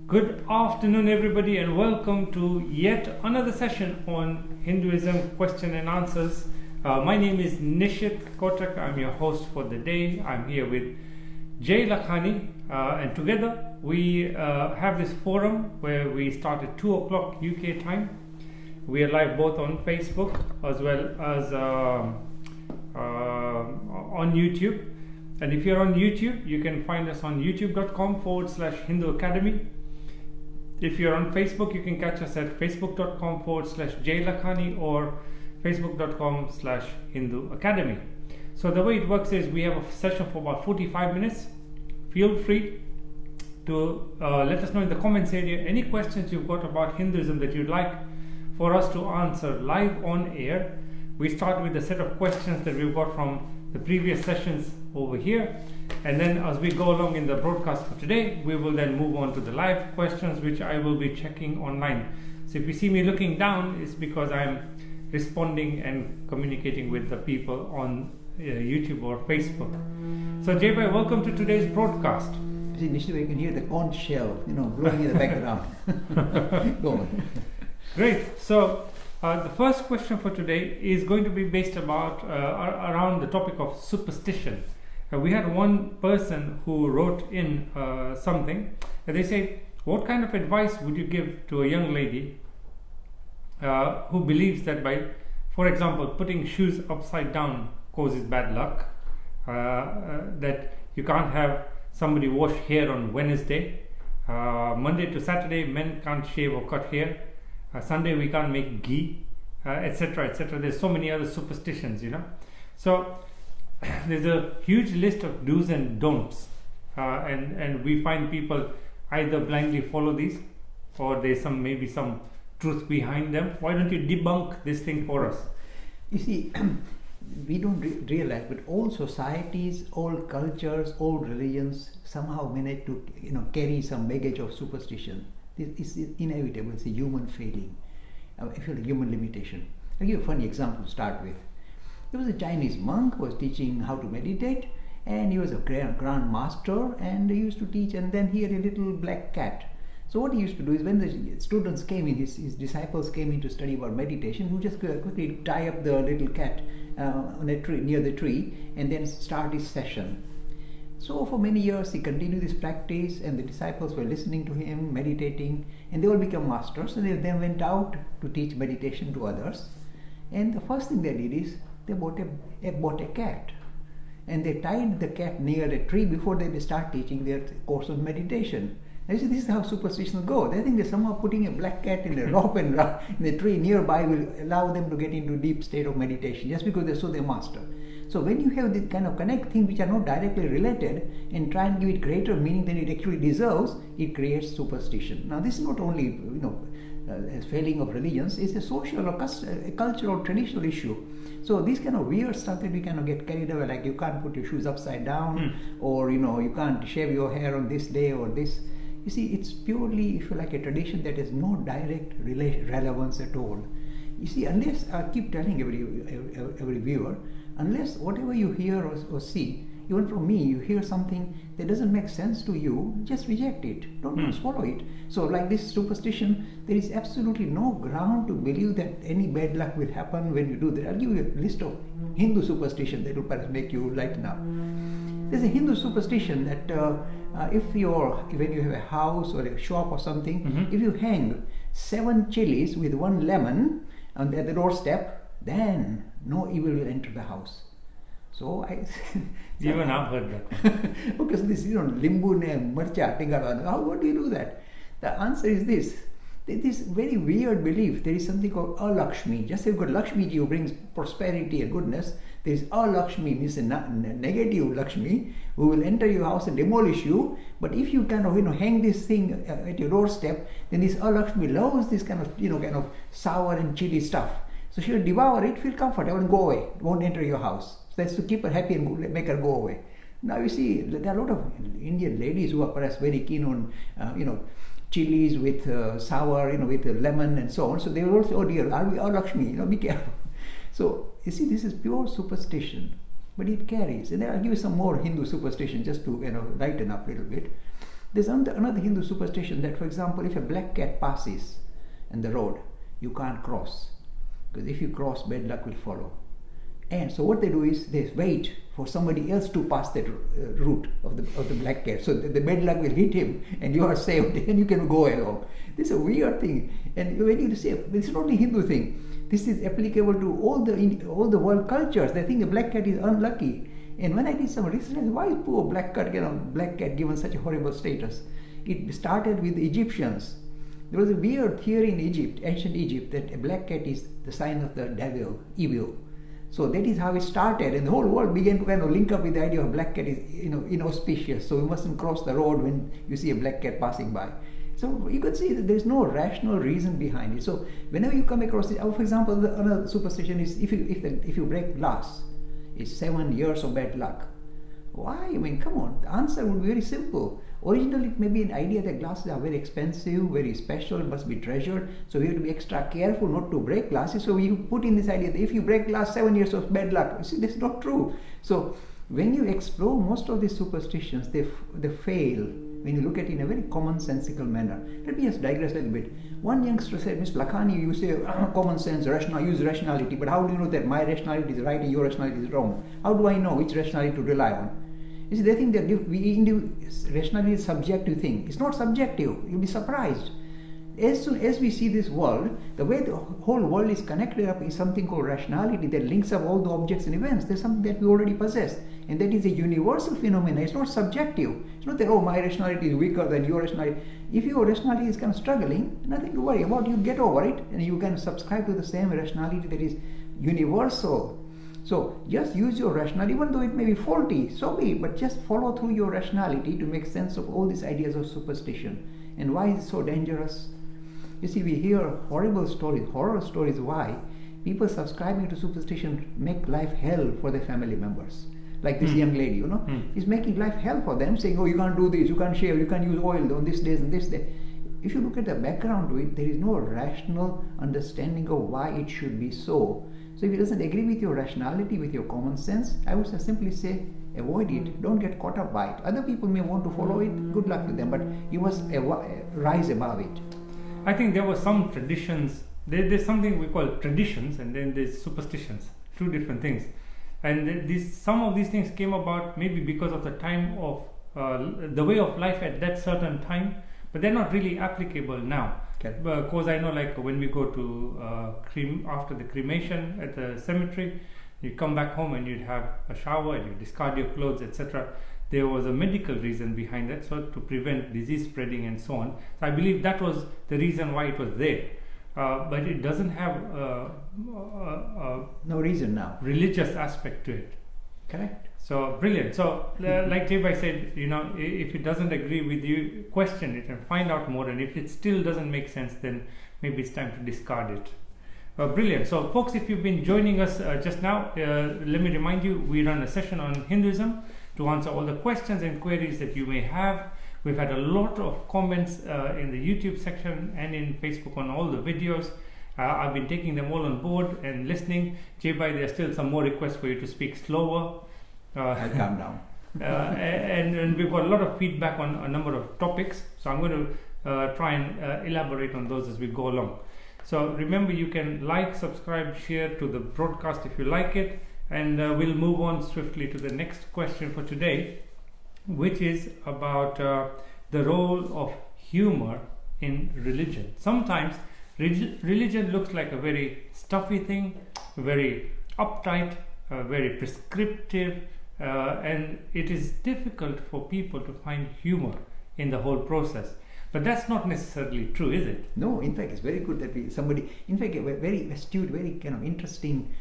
Good afternoon, everybody, and welcome to yet another session on Hinduism question and answers. My name is Nishit Kotak. I'm your host for the day. I'm here with Jay Lakhani, and together we have this forum where we start at 2 o'clock UK time. We are live both on Facebook as well as on YouTube. And if you're on YouTube, you can find us on youtube.com/Hindu Academy. If you're on Facebook, you can catch us at facebook.com/Jay Lakhani or facebook.com/Hindu Academy. So the way it works is we have a session for about 45 minutes. Feel free to let us know in the comments area any questions you've got about Hinduism that you'd like for us to answer live on air. We start with a set of questions that we've got from the previous sessions over here, and then as we go along in the broadcast for today, we will then move on to the live questions, which I will be checking online. So if you see me looking down, it's because I'm responding and communicating with the people on YouTube or Facebook. So Jay, welcome to today's broadcast. Initially, you can hear the conch shell, blowing in the background. Go on. Great. So the first question for today is going to be based around the topic of superstition. We had one person who wrote in something, and they say, what kind of advice would you give to a young lady who believes that by, for example, putting shoes upside down causes bad luck, that you can't have somebody wash hair on Wednesday, Monday to Saturday men can't shave or cut hair, Sunday we can't make ghee, etc., etc. There's so many other superstitions, So there's a huge list of do's and don'ts, and we find people either blindly follow these, or there's maybe some truth behind them. Why don't you debunk this thing for us? You see, we don't realize, but all societies, all cultures, all religions somehow manage to carry some baggage of superstition. This is inevitable. It's a human failing. I feel a human limitation. I'll give you a funny example to start with. There was a Chinese monk who was teaching how to meditate, and he was a grand master, and he used to teach, and then he had a little black cat. So what he used to do is, when the students came in, his disciples came in to study about meditation, he would just quickly tie up the little cat on a tree, near the tree, and then start his session. So for many years he continued this practice, and the disciples were listening to him, meditating, and they all became masters, and they then went out to teach meditation to others. And the first thing they did is they bought a cat, and they tied the cat near a tree before they start teaching their course of meditation. And you see, this is how superstitions go. They think that somehow putting a black cat in a rope and in a tree nearby will allow them to get into a deep state of meditation, just because they saw their master. So when you have this kind of connect things which are not directly related and try and give it greater meaning than it actually deserves, it creates superstition. Now this is not only a failing of religions, it's a social or a cultural traditional issue. So this kind of weird stuff that we kind of get carried away, like you can't put your shoes upside down, or you can't shave your hair on this day or this. You see, it's purely, if you like, a tradition that has no direct relevance at all. You see, unless, I keep telling every viewer, unless whatever you hear or see, even from me, you hear something that doesn't make sense to you, just reject it. Don't swallow it. So like this superstition, there is absolutely no ground to believe that any bad luck will happen when you do that. I'll give you a list of Hindu superstition that will perhaps make you lighten up. There's a Hindu superstition that when you have a house or a shop or something, if you hang 7 chilies with 1 lemon at the doorstep, then no evil will enter the house. So even I've heard that. Okay, so this limbu ne marcha tingala. How do you do that? The answer is this. This very weird belief. There is something called Alakshmi. Just as you've got Lakshmi ji who brings prosperity and goodness, there is Alakshmi, means a negative Lakshmi, who will enter your house and demolish you. But if you kind of hang this thing at your doorstep, then this Alakshmi loves this kind of sour and chili stuff. So she'll devour it, feel comfortable, and go away. Won't enter your house. So that's to keep her happy and make her go away. Now you see, there are a lot of Indian ladies who are perhaps very keen on, chilies with sour, with lemon and so on. So they will also, oh dear, are we Lakshmi? Be careful. So you see, this is pure superstition, but it carries. And then I'll give you some more Hindu superstition just to lighten up a little bit. There's another Hindu superstition that, for example, if a black cat passes on the road, you can't cross, because if you cross, bad luck will follow. And so what they do is they wait for somebody else to pass that route of the black cat, so the bad luck will hit him and you are saved and you can go along. This is a weird thing, and when you say this is not only Hindu thing, this is applicable to all the world cultures. They think the black cat is unlucky. And when I did some research, why is poor black cat given such a horrible status? It started with the Egyptians. There was a weird theory in Egypt, ancient Egypt, that a black cat is the sign of the devil, evil. So that is how it started, and the whole world began to kind of link up with the idea of black cat is inauspicious. So you mustn't cross the road when you see a black cat passing by. So you could see that there is no rational reason behind it. So whenever you come across it, for example, another superstition is if you break glass, it's 7 years of bad luck. Why? I mean, come on. The answer would be very simple. Originally, it may be an idea that glasses are very expensive, very special, must be treasured. So we have to be extra careful not to break glasses. So we put in this idea that if you break glass, 7 years of bad luck. You see, that's not true. So when you explore most of these superstitions, they fail when you look at it in a very commonsensical manner. Let me just digress a little bit. One youngster said, Mr. Lakhani, you say common sense, use rationality, but how do you know that my rationality is right and your rationality is wrong? How do I know which rationality to rely on? You see, they think that rationality is a subjective thing. It's not subjective. You'll be surprised. As soon as we see this world, the way the whole world is connected up is something called rationality that links up all the objects and events. There's something that we already possess. And that is a universal phenomenon. It's not subjective. It's not that, my rationality is weaker than your rationality. If your rationality is kind of struggling, nothing to worry about. You get over it and you can subscribe to the same rationality that is universal. So just use your rationality, even though it may be faulty, so be it, but just follow through your rationality to make sense of all these ideas of superstition. And why is it so dangerous? You see, we hear horror stories why people subscribing to superstition make life hell for their family members. Like this young lady, is making life hell for them, saying, you can't do this, you can't shave, you can't use oil on this day and this day. If you look at the background to it, there is no rational understanding of why it should be so. So if it doesn't agree with your rationality, with your common sense, I would simply say, avoid it. Don't get caught up by it. Other people may want to follow it. Good luck to them. But you must rise above it. I think there were some traditions. There's something we call traditions, and then there's superstitions. Two different things. And some of these things came about maybe because of the time of the way of life at that certain time, but they're not really applicable now. Okay. Because I know, like when we go to after the cremation at the cemetery, you come back home and you'd have a shower and you discard your clothes, etc. There was a medical reason behind that, so to prevent disease spreading and so on. So I believe that was the reason why it was there. But it doesn't have no reason now. Religious aspect to it. Correct. So brilliant. So like Jay said, if it doesn't agree with you, question it and find out more. And if it still doesn't make sense, then maybe it's time to discard it. Brilliant. So folks, if you've been joining us just now, let me remind you, we run a session on Hinduism to answer all the questions and queries that you may have. We've had a lot of comments in the YouTube section and in Facebook on all the videos. I've been taking them all on board and listening. Jay, there are still some more requests for you to speak slower. I'll calm down. And we've got a lot of feedback on a number of topics. So I'm going to try and elaborate on those as we go along. So remember, you can like, subscribe, share to the broadcast if you like it. And we'll move on swiftly to the next question for today, which is about the role of humor in religion. Sometimes religion looks like a very stuffy thing, very uptight, very prescriptive, and it is difficult for people to find humor in the whole process. But that's not necessarily true, is it? No, in fact, it's very good that a very astute, very kind of interesting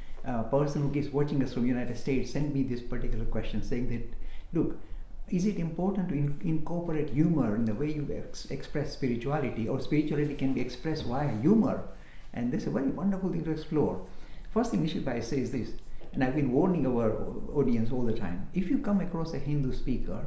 person who keeps watching us from the United States sent me this particular question, saying that, look, is it important to incorporate humor in the way you express spirituality, or spirituality can be expressed via humor? And this is a very wonderful thing to explore. First thing Nishit say is this, and I've been warning our audience all the time. If you come across a Hindu speaker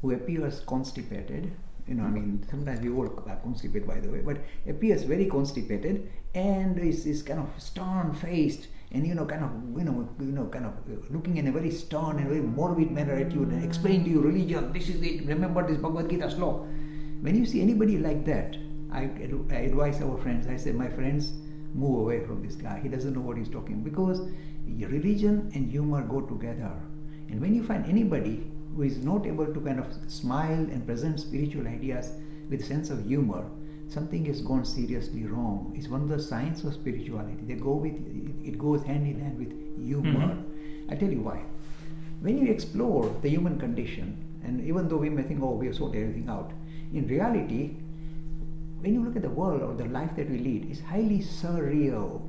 who appears constipated, sometimes we all are constipated, by the way, but appears very constipated and is kind of stern-faced and kind of looking in a very stern and very morbid manner at you and explain to you religion. This is it. Remember this Bhagavad Gita sloka. When you see anybody like that, I advise our friends, I say, my friends, move away from this guy. He doesn't know what he's talking, because religion and humor go together. And when you find anybody who is not able to kind of smile and present spiritual ideas with a sense of humor, something has gone seriously wrong. It's one of the signs of spirituality. It goes hand in hand with humor. I'll tell you why. When you explore the human condition, and even though we may think, oh, we have sorted everything out, in reality, when you look at the world or the life that we lead, it's highly surreal.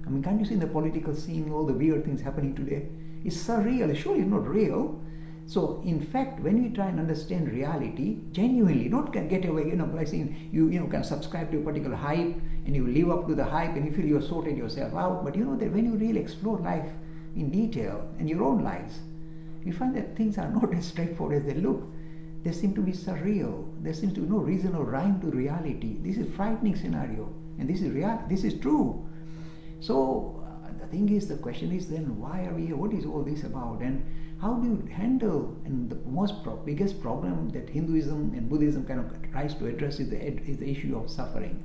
I mean, can't you see in the political scene all the weird things happening today? It's surreal. It's surely not real. So, in fact, when we try and understand reality, genuinely, not get away, by saying you can subscribe to a particular hype and you live up to the hype and you feel you're sorted yourself out. But you know that when you really explore life in detail and your own lives, you find that things are not as straightforward as they look. They seem to be surreal. There seems to be no reason or rhyme to reality. This is a frightening scenario, and this is reality. This is true. So the question is then, why are we here? What is all this about? And how do you handle? And the biggest problem that Hinduism and Buddhism kind of tries to address is the issue of suffering.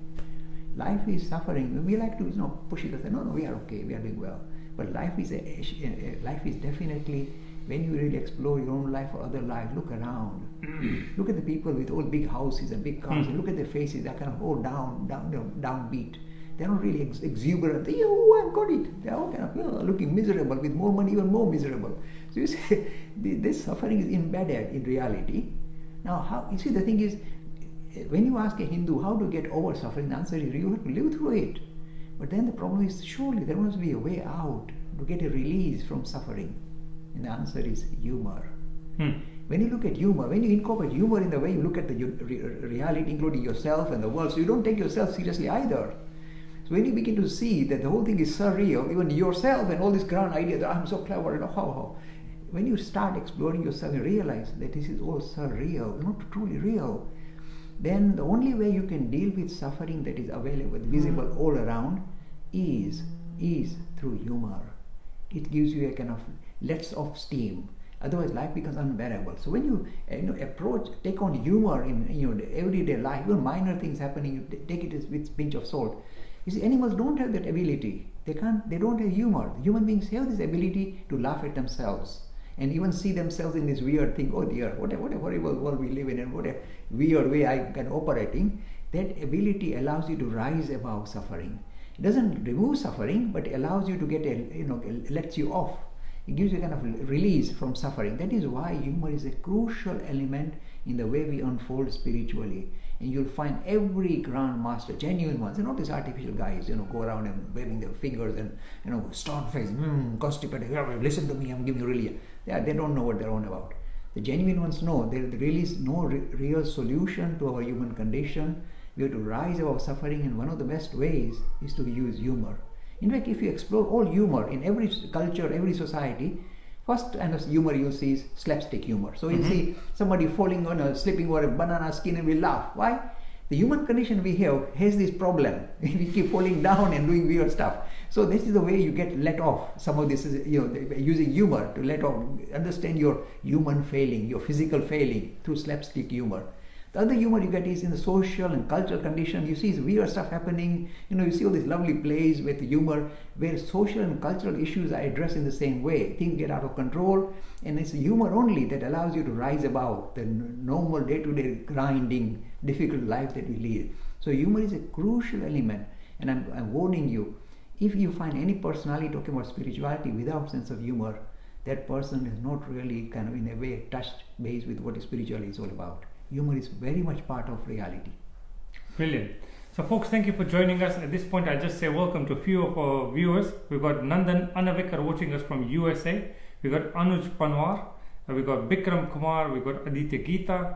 Life is suffering. We like to push it and say, no, we are okay, we are doing well. But life is definitely, when you really explore your own life or other life, look around. Look at the people with all big houses and big cars, and look at their faces. They're kind of all downbeat. They're not really exuberant. Oh, I've got it. They're all kind of looking miserable. With more money, even more miserable. So you see, this suffering is embedded in reality. Now, you see, the thing is, when you ask a Hindu how to get over suffering, the answer is you have to live through it. But then the problem is, surely there must be a way out to get a release from suffering. And the answer is humor. When you look at humor, when you incorporate humor in the way you look at the reality, including yourself and the world, so you don't take yourself seriously either. So when you begin to see that the whole thing is surreal, even yourself and all these grand ideas, I'm so clever, how. When you start exploring yourself and realize that this is all surreal, not truly real, then the only way you can deal with suffering that is available, visible all around, is through humor. It gives you a kind of lets off steam. Otherwise, life becomes unbearable. So when you take on humor in everyday life, even minor things happening, you take it with a pinch of salt. You see, animals don't have that ability. They don't have humor. Human beings have this ability to laugh at themselves and even see themselves in this weird thing. Oh dear, what a horrible world we live in, and what a weird way I'm operating. That ability allows you to rise above suffering. It doesn't remove suffering, but allows you to get lets you off. It gives you a kind of release from suffering. That is why humor is a crucial element in the way we unfold spiritually. And you'll find every grand master, genuine ones, not these artificial guys, go around and waving their fingers and, stone face, constipated, listen to me, I'm giving you relief. They don't know what they're on about. The genuine ones know there really is no real solution to our human condition. We have to rise above suffering, and one of the best ways is to use humor. In fact, if you explore all humor in every culture, every society, first kind of humor you'll see is slapstick humor. So you'll see somebody falling on slipping over a banana skin and we laugh. Why? The human condition we have has this problem. We keep falling down and doing weird stuff. So this is the way you get let off. Some of this is using humor to let off, understand your human failing, your physical failing through slapstick humor. The other humor you get is in the social and cultural condition. You see weird stuff happening. You see all these lovely plays with humor where social and cultural issues are addressed in the same way. Things get out of control, and it's humor only that allows you to rise above the normal day-to-day grinding, difficult life that we lead. So humor is a crucial element, and I'm warning you, if you find any personality talking about spirituality without sense of humor, that person is not really kind of in a way touched base with what spirituality is all about. Humor is very much part of reality. Brilliant. So folks, thank you for joining us. At this point, I'll just say welcome to a few of our viewers. We've got Nandan Anavikar watching us from USA. We've got Anuj Panwar. We've got Bikram Kumar. We've got Aditya Geeta.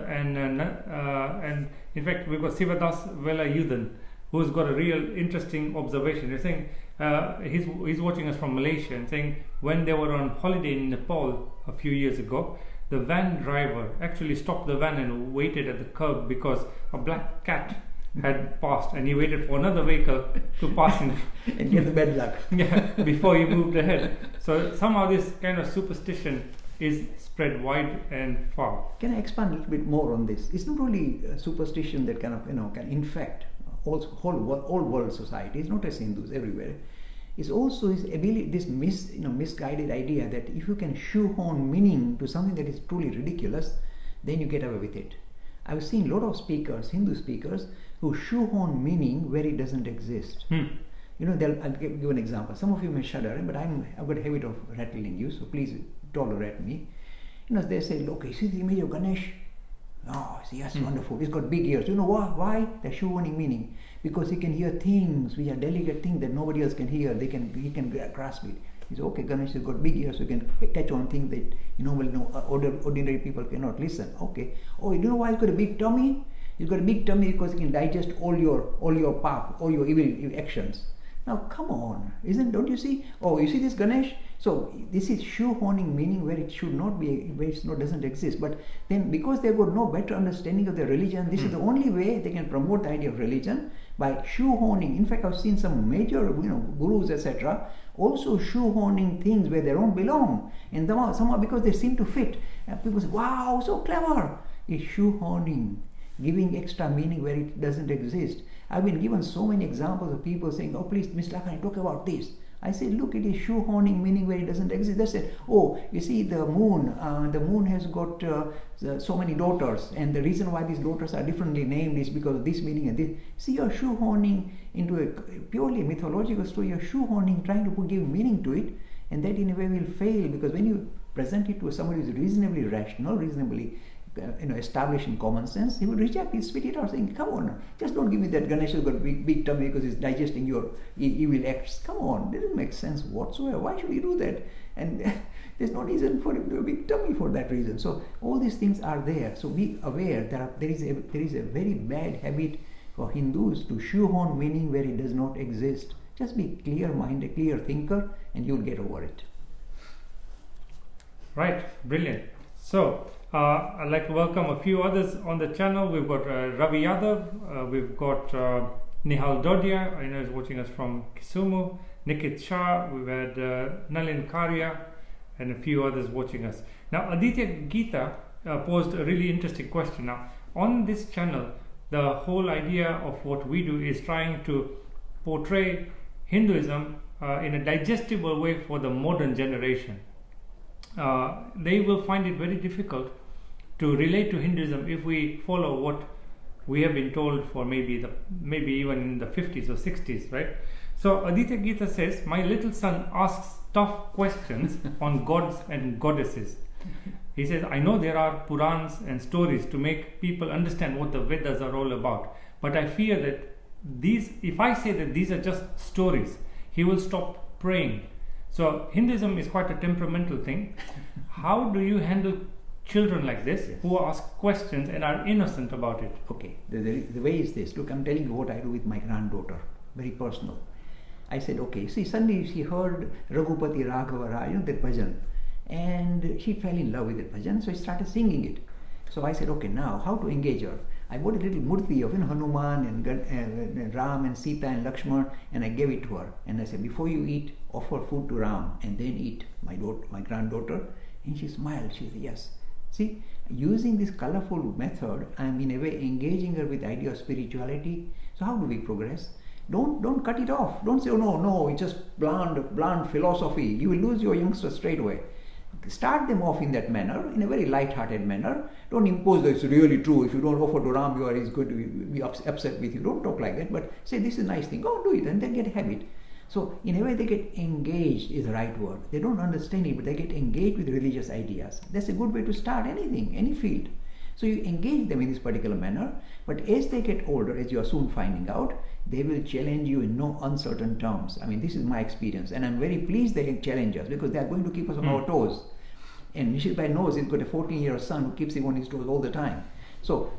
And in fact, we've got Sivadas Velayudan, who's got a real interesting observation. He's saying, he's watching us from Malaysia and saying when they were on holiday in Nepal a few years ago, the van driver actually stopped the van and waited at the curb because a black cat had passed, and he waited for another vehicle to pass him and get the bad luck. Yeah, before he moved ahead. So somehow this kind of superstition is spread wide and far. Can I expand a little bit more on this? It's not only superstition that kind of can infect whole world society. It's not just Hindus everywhere. It's also his ability, this misguided idea that if you can shoehorn meaning to something that is truly ridiculous, then you get away with it. I've seen a lot of speakers, Hindu speakers, who shoehorn meaning where it doesn't exist. I'll give an example. Some of you may shudder, but I've got a habit of rattling you, so please tolerate me. They say, look, you see the image of Ganesh? Oh, see, that's wonderful. He's got big ears. You know why? They're shoehorning meaning. Because he can hear things which are delicate things that nobody else can hear. He can grasp it. He says, okay, Ganesh has got big ears, so he can catch on things that ordinary people cannot listen. Okay. Oh, you know why he's got a big tummy? He's got a big tummy because he can digest all your pap, all your evil actions. Now, come on, don't you see? Oh, you see this Ganesh? So this is shoehorning meaning where it should not be, where it doesn't exist. But then, because they've got no better understanding of their religion, this is the only way they can promote the idea of religion, by shoehorning. In fact, I've seen some major, gurus, etc., also shoehorning things where they don't belong, and somehow because they seem to fit, people say, "Wow, so clever!" It's shoehorning, giving extra meaning where it doesn't exist. I've been given so many examples of people saying, "Oh, please, Mr. Lakhani, talk about this." I say, look, it is shoehorning meaning where it doesn't exist. They say, oh, you see, the moon has got so many daughters, and the reason why these daughters are differently named is because of this meaning and this. See, you're shoehorning into a purely mythological story. You're shoehorning, trying to give meaning to it, and that in a way will fail, because when you present it to somebody who is reasonably rational, reasonably established in common sense, he will reject it, spit it out, saying, come on, just don't give me that Ganesh has got a big tummy because he's digesting your evil acts. Come on, that doesn't make sense whatsoever. Why should he do that? And there's no reason for him to have a big tummy for that reason. So all these things are there. So be aware that there is a very bad habit for Hindus to shoehorn meaning where it does not exist. Just be clear-minded, clear thinker, and you'll get over it. Right, brilliant. So I'd like to welcome a few others on the channel. We've got Ravi Yadav, we've got Nihal Dodia, I know is watching us from Kisumu, Nikit Shah, we've had Nalin Karya, and a few others watching us. Now, Aditya Geeta posed a really interesting question. Now, on this channel, the whole idea of what we do is trying to portray Hinduism in a digestible way for the modern generation. They will find it very difficult to relate to Hinduism if we follow what we have been told for maybe even in the 50s or 60s, right? So Aditya Geeta says, my little son asks tough questions on gods and goddesses. He says, I know there are Purans and stories to make people understand what the Vedas are all about, but I fear that if I say that these are just stories, he will stop praying. So Hinduism is quite a temperamental thing. How do you handle children like this who ask questions and are innocent about it? Okay, the way is this. Look, I'm telling you what I do with my granddaughter. Very personal. I said, okay, see, suddenly she heard Raghupati Raghava Rai, that bhajan, and she fell in love with that bhajan, so I started singing it. So I said, okay, now how to engage her? I bought a little murti of Hanuman and Ram and Sita and Lakshman, and I gave it to her. And I said, before you eat, offer food to Ram and then eat, my granddaughter. And she smiled. She said, yes. See, using this colorful method, I am in a way engaging her with the idea of spirituality. So how do we progress? Don't cut it off. Don't say, oh no, it's just bland philosophy. You will lose your youngsters straight away. Start them off in that manner, in a very light-hearted manner. Don't impose that it's really true. If you don't offer to Ram, he's going to be upset with you. Don't talk like that, but say this is a nice thing. Go do it, and then get a habit. So in a way, they get engaged is the right word. They don't understand it, but they get engaged with religious ideas. That's a good way to start anything, any field. So you engage them in this particular manner, but as they get older, as you are soon finding out, they will challenge you in no uncertain terms. I mean, this is my experience, and I'm very pleased they challenge us because they are going to keep us on our toes. And Nishit Bhai knows he's got a 14-year-old son who keeps him on his toes all the time. So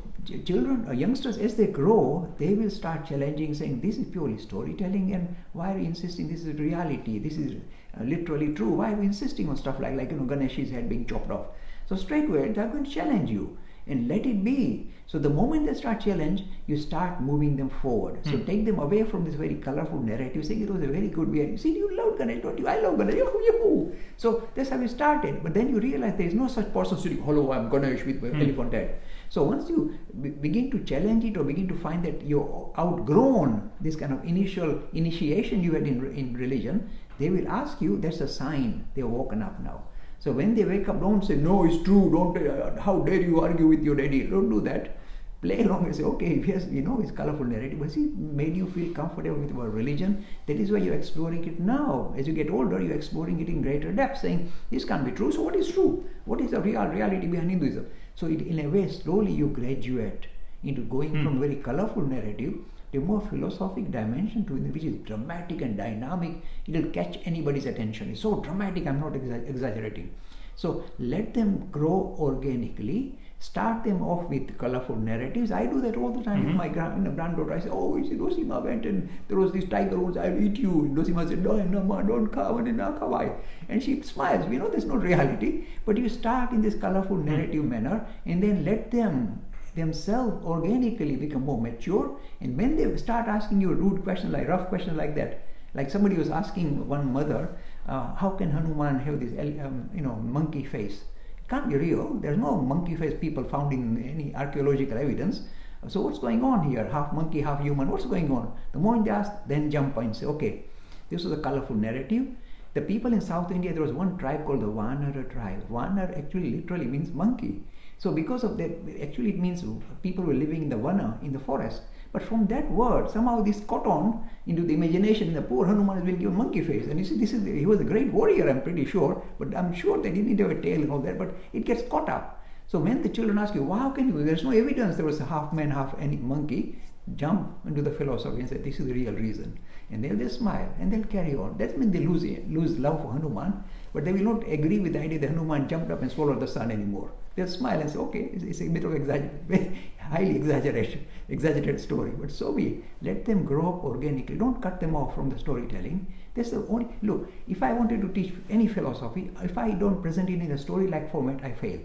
children or youngsters, as they grow, they will start challenging, saying, this is purely storytelling, and why are you insisting this is reality? This is literally true. Why are we insisting on stuff like Ganesh's head being chopped off? So straight away, they're going to challenge you. and let it be. So the moment they start challenge, you start moving them forward. So take them away from this very colorful narrative, saying it was a very good way. You see, you love Ganesh, don't you? I love Ganesh. Yoo-hoo. So that's how we started. But then you realize there is no such person sitting, hello, I'm Ganesh with my elephant head. So once you begin to challenge it or begin to find that you're outgrown this kind of initiation you had in religion, they will ask you, that's a sign they're woken up now. So when they wake up, don't say, no, it's true, don't, how dare you argue with your daddy. Don't do that. Play along and say, okay, yes, it's colorful narrative, but see, made you feel comfortable with our religion. That is why you're exploring it now. As you get older, you're exploring it in greater depth, saying, this can't be true, so what is true? What is the reality behind Hinduism? So in a way, slowly you graduate into going from very colorful narrative to a more philosophic dimension to it, which is dramatic and dynamic. It will catch anybody's attention. It's so dramatic, I'm not exaggerating. So let them grow organically. Start them off with colorful narratives. I do that all the time with my granddaughter. I say, oh, Dosima went and there was this tiger who said, I'll eat you. And Dosima said, no, ma, don't come. And she smiles. There's no reality. But you start in this colorful narrative manner and then let them themselves organically become more mature. And when they start asking you a rude question, like rough question like that, like somebody was asking one mother, how can Hanuman have this monkey face? Can't be real. There's no monkey face people found in any archaeological evidence. So what's going on here? Half monkey, half human. What's going on? The moment they ask, then jump and say, okay, this was a colorful narrative. The people in South India, there was one tribe called the Vanara tribe. Vanara actually literally means monkey. So because of that, actually it means people were living in the vana, in the forest. But from that word, somehow this caught on into the imagination. The poor Hanuman has been given monkey face. And you see, he was a great warrior, I'm pretty sure. But I'm sure that he didn't have a tail and all that. But it gets caught up. So when the children ask you, well, how can you? There's no evidence there was a half man, half any monkey. Jump into the philosophy and say, this is the real reason. And they'll just smile and they'll carry on. That means they lose love for Hanuman. But they will not agree with the idea that Hanuman jumped up and swallowed the sun anymore. They'll smile and say, okay, it's a bit of highly exaggerated story. But so be it. Let them grow up organically. Don't cut them off from the storytelling. That's the only, look, if I wanted to teach any philosophy, if I don't present it in a story-like format, I fail.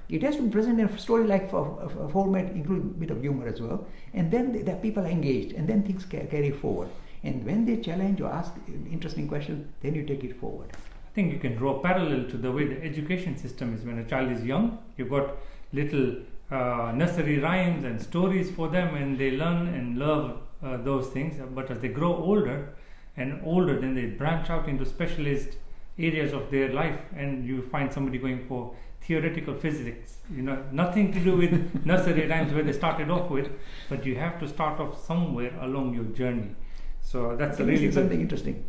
It has to be present in a story-like format, include a bit of humor as well. And then the people are engaged, and then things carry forward. And when they challenge or ask interesting questions, then you take it forward. I think you can draw a parallel to the way the education system is. When a child is young, you've got little nursery rhymes and stories for them, and they learn and love those things. But as they grow older and older, then they branch out into specialist areas of their life, and you find somebody going for theoretical physics, nothing to do with nursery rhymes where they started off with, but you have to start off somewhere along your journey. So that's a really good something interesting.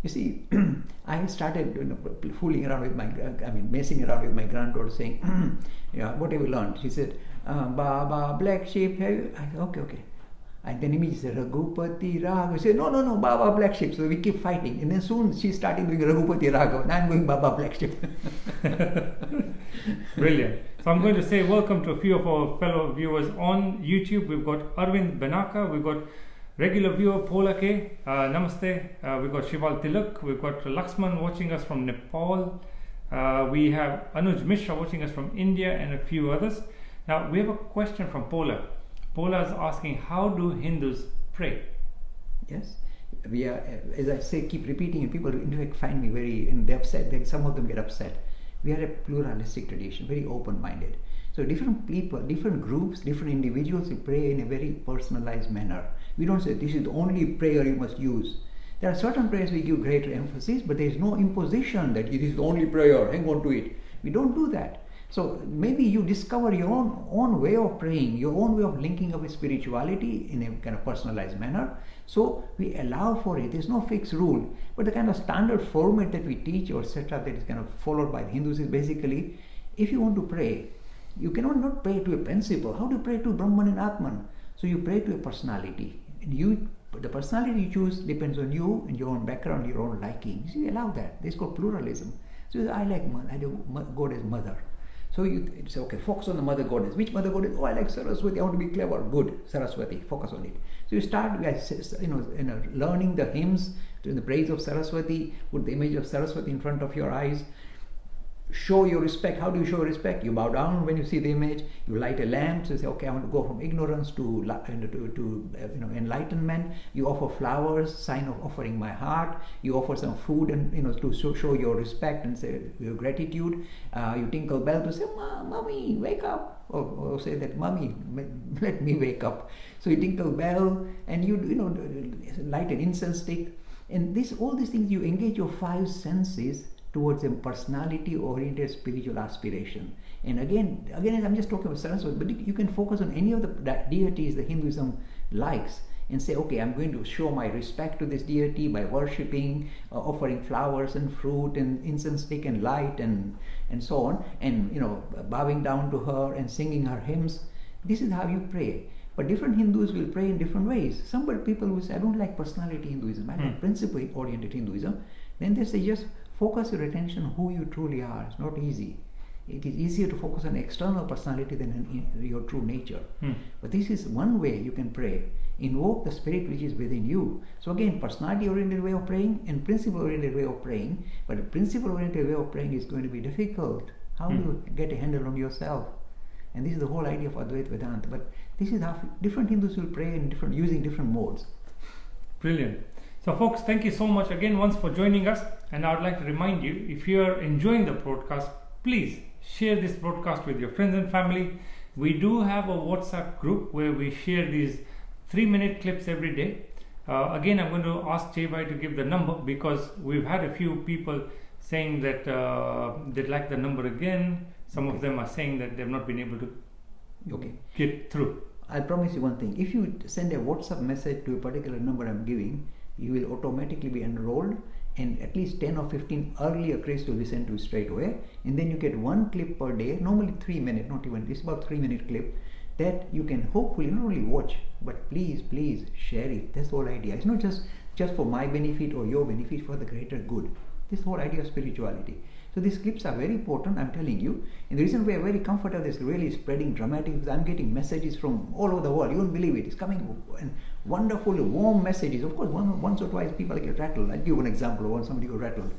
You see, I started fooling around with messing around with my granddaughter, saying, what have you learned? She said, Baba, black sheep. I said, okay. And then immediately said, Raghupati Raghav. I said, no, Baba, black sheep. So we keep fighting. And then soon she started doing Raghupati Raghav. And I'm going Baba, black sheep. Brilliant. So I'm going to say welcome to a few of our fellow viewers on YouTube. We've got Arvind Benaka. We've got regular viewer Paula K. Namaste. We've got Shival Tilak. We've got Laxman watching us from Nepal. We have Anuj Mishra watching us from India and a few others. Now we have a question from Paula. Paula is asking, how do Hindus pray? Yes, we are, as I say, keep repeating, and people in fact find me they're upset. Some of them get upset. We are a pluralistic tradition, very open-minded. So different people, different groups, different individuals, we pray in a very personalized manner. We don't say this is the only prayer you must use. There are certain prayers we give greater emphasis, but there is no imposition that it is the only prayer, hang on to it. We don't do that. So maybe you discover your own way of praying, your own way of linking up with spirituality in a kind of personalized manner. So we allow for it. There's no fixed rule. But the kind of standard format that we teach or etc. that is kind of followed by the Hindus is basically, if you want to pray, you cannot not pray to a principle. How do you pray to Brahman and Atman? So you pray to a personality. And the personality you choose depends on you and your own background, your own liking. So you allow that. This is called pluralism. So I like God as mother. So you say, okay, focus on the mother goddess. Which mother goddess? Oh, I like Saraswati. I want to be clever. Good, Saraswati. Focus on it. So you start by learning the hymns to the praise of Saraswati. Put the image of Saraswati in front of your eyes. show your respect. How do you show respect? You bow down when you see the image. You light a lamp. So you say, okay, I want to go from ignorance to enlightenment. You offer flowers, sign of offering my heart. You offer some food and to show your respect and say your gratitude. You tinkle bell to say, mommy, wake up, or say that, mommy, let me wake up. So you tinkle bell and you light an incense stick, and all these things you engage your five senses towards a personality-oriented spiritual aspiration. And again, I'm just talking about Saraswati, but you can focus on any of the deities that Hinduism likes and say, okay, I'm going to show my respect to this deity by worshipping, offering flowers and fruit and incense stick and light and so on, and bowing down to her and singing her hymns. This is how you pray. But different Hindus will pray in different ways. Some people will say, I don't like personality Hinduism, I like principle-oriented Hinduism. Then they say, just focus your attention on who you truly are. It's not easy. It is easier to focus on external personality than on your true nature. But this is one way you can pray. Invoke the spirit which is within you. So again, personality-oriented way of praying and principle-oriented way of praying. But a principle-oriented way of praying is going to be difficult. How do you get a handle on yourself? And this is the whole idea of Advaita Vedanta. But this is how different Hindus will pray using different modes. Brilliant. So folks, thank you so much again once for joining us, and I would like to remind you, if you are enjoying the broadcast, please share this broadcast with your friends and family. We do have a WhatsApp group where we share these 3-minute clips every day. Again, I'm going to ask Jai to give the number, because we've had a few people saying that they'd like the number again. Some of them are saying that they've not been able to get through. I'll promise you one thing. If you send a WhatsApp message to a particular number I'm giving, you will automatically be enrolled, and at least 10 or 15 earlier clips will be sent to you straight away, and then you get one clip per day, normally 3 minutes, not even, it's about 3-minute clip, that you can hopefully not only watch, but please share it. That's the whole idea. It's not just for my benefit or your benefit, for the greater good. This whole idea of spirituality. So these clips are very important, I'm telling you. And the reason we are very comfortable is really spreading dramatic, because I'm getting messages from all over the world. You won't believe it. It's coming, and wonderful, warm messages. Of course, once or twice people get rattled. I'll give you an example of when somebody got rattled.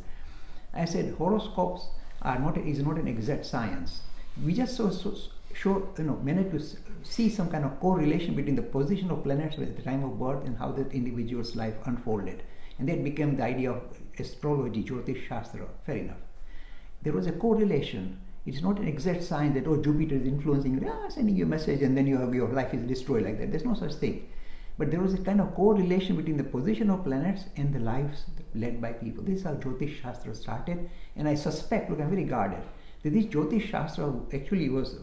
I said horoscopes is not an exact science. We just managed to see some kind of correlation between the position of planets at the time of birth and how that individual's life unfolded. And that became the idea of astrology, Jyotish Shastra. Fair enough. There was a correlation. It's not an exact science that, Jupiter is influencing, sending you a message and then your life is destroyed like that. There's no such thing. But there was a kind of correlation between the position of planets and the lives led by people. This is how Jyotish Shastra started. And I suspect, look, I'm very guarded, that this Jyotish Shastra actually was,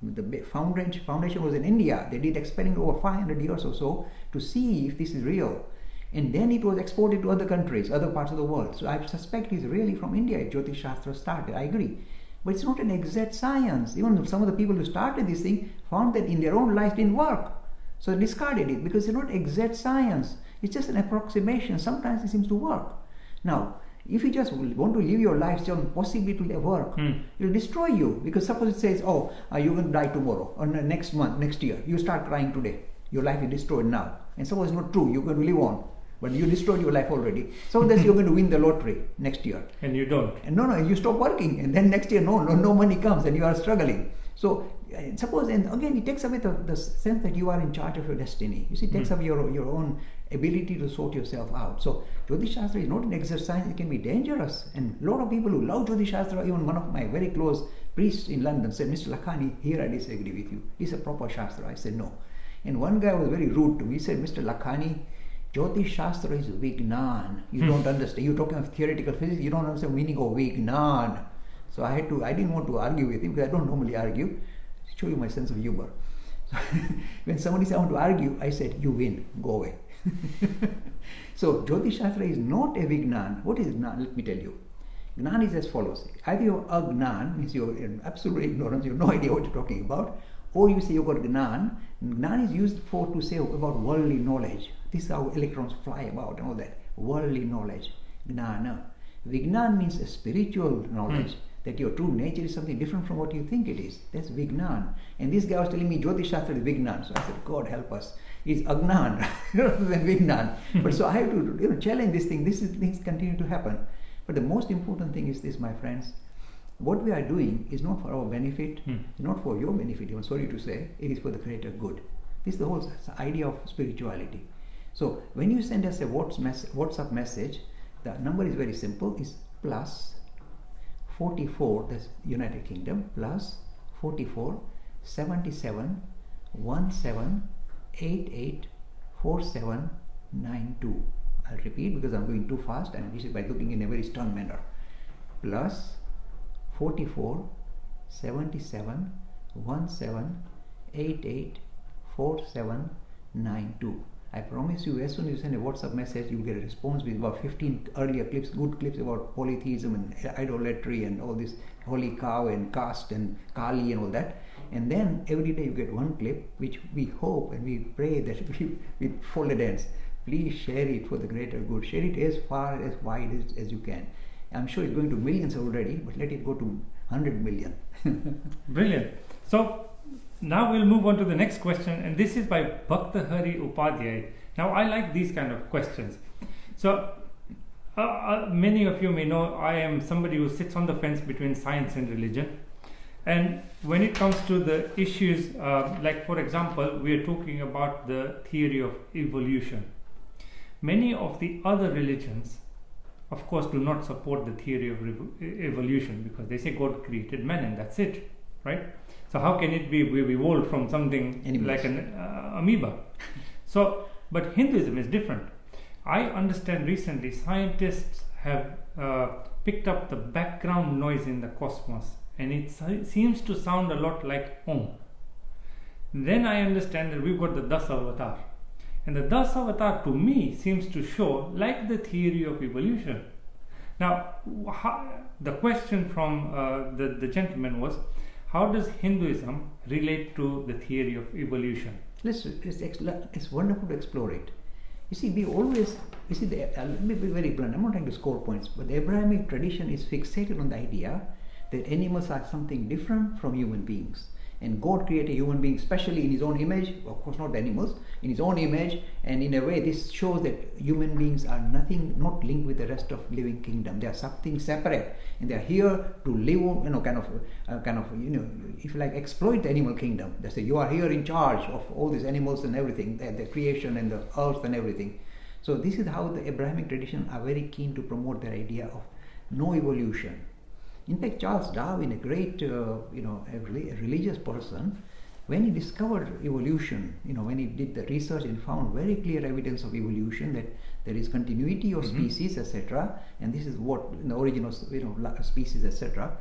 the foundation was in India. They did experiment over 500 years or so to see if this is real. And then it was exported to other countries, other parts of the world. So I suspect it's really from India Jyotish Shastra started. I agree. But it's not an exact science. Even some of the people who started this thing found that in their own life didn't work. So they discarded it because it's not exact science. It's just an approximation. Sometimes it seems to work. Now, if you just want to live your life on possibility to work, it'll destroy you. Because suppose it says, you're going to die tomorrow or next month, next year. You start crying today. Your life is destroyed now. And suppose it's not true, you're going to live on. But you destroyed your life already. So that you're going to win the lottery next year. And you don't. And no, you stop working. And then next year, no money comes and you are struggling. So suppose, and again, it takes away the sense that you are in charge of your destiny. You see, it takes away your own ability to sort yourself out. So Jyotish Shastra is not an exercise. It can be dangerous. And a lot of people who love Jyotish Shastra, even one of my very close priests in London said, Mr. Lakhani, here I disagree with you. This is a proper Shastra. I said, no. And one guy was very rude to me. He said, Mr. Lakhani, Jyotish Shastra is Vignan. You don't understand. You're talking of theoretical physics. You don't understand the meaning of Vignan. So I didn't want to argue with him because I don't normally argue. Show you my sense of humor. So when somebody said I want to argue, I said, you win. Go away. So Jyotish Shastra is not a Vignan. What is Gnan? Let me tell you. Gnan is as follows. Either you're Agnan, means you're in absolute ignorance, you have no idea what you're talking about, or you say you've got Gnan. Gnan is used to say about worldly knowledge. This is how electrons fly about and all that. Worldly knowledge. Gnana. Vignan means a spiritual knowledge, that your true nature is something different from what you think it is. That's Vignan. And this guy was telling me Jyotish Shastra is Vignan. So I said, God help us. It's Agnan rather than Vignan. But so I have to challenge this thing. Things continue to happen. But the most important thing is this, my friends. what we are doing is not for our benefit, not for your benefit, I'm sorry to say, it is for the greater good. This is the whole idea of spirituality. So when you send us a WhatsApp message, the number is very simple, is plus 44, that's United Kingdom, plus 44 77 17 88 4792. I'll repeat because I'm going too fast, and this is by looking in a very stern manner. Plus 44 77 17 88 4792. I promise you, as soon as you send a WhatsApp message, you will get a response with about 15 earlier clips, good clips about polytheism and idolatry and all this holy cow and caste and Kali and all that. And then every day you get one clip, which we hope and we pray that with folded hands, please share it for the greater good. Share it as far as wide as you can. I'm sure it's going to millions already, but let it go to 100 million. Brilliant. So now we'll move on to the next question, and this is by Bhakta Hari Upadhyay. Now I like these kind of questions. So many of you may know I am somebody who sits on the fence between science and religion. And when it comes to the issues, like for example, we are talking about the theory of evolution. Many of the other religions, of course, do not support the theory of evolution, because they say God created man and that's it, right? So how can it be we evolved from something like an amoeba? So, but Hinduism is different. I understand recently scientists have picked up the background noise in the cosmos, and it seems to sound a lot like Om. Then I understand that we've got the Das Avatar. And the Das Avatar to me seems to show like the theory of evolution. Now, the question from the gentleman was, how does Hinduism relate to the theory of evolution? It's wonderful to explore it. You see, let me be very blunt, I'm not trying to score points, but the Abrahamic tradition is fixated on the idea that animals are something different from human beings. And God created human beings specially in his own image, of course not the animals, in his own image, and in a way this shows that human beings are not linked with the rest of living kingdom. They are something separate, and they are here to live, if you like, exploit the animal kingdom. They say you are here in charge of all these animals and everything, the creation and the earth and everything. So this is how the Abrahamic tradition are very keen to promote their idea of no evolution. In fact, Charles Darwin, a great, a religious person, when he discovered evolution, when he did the research and found very clear evidence of evolution, that there is continuity of species, etc., and this is what the origin of species, etc.,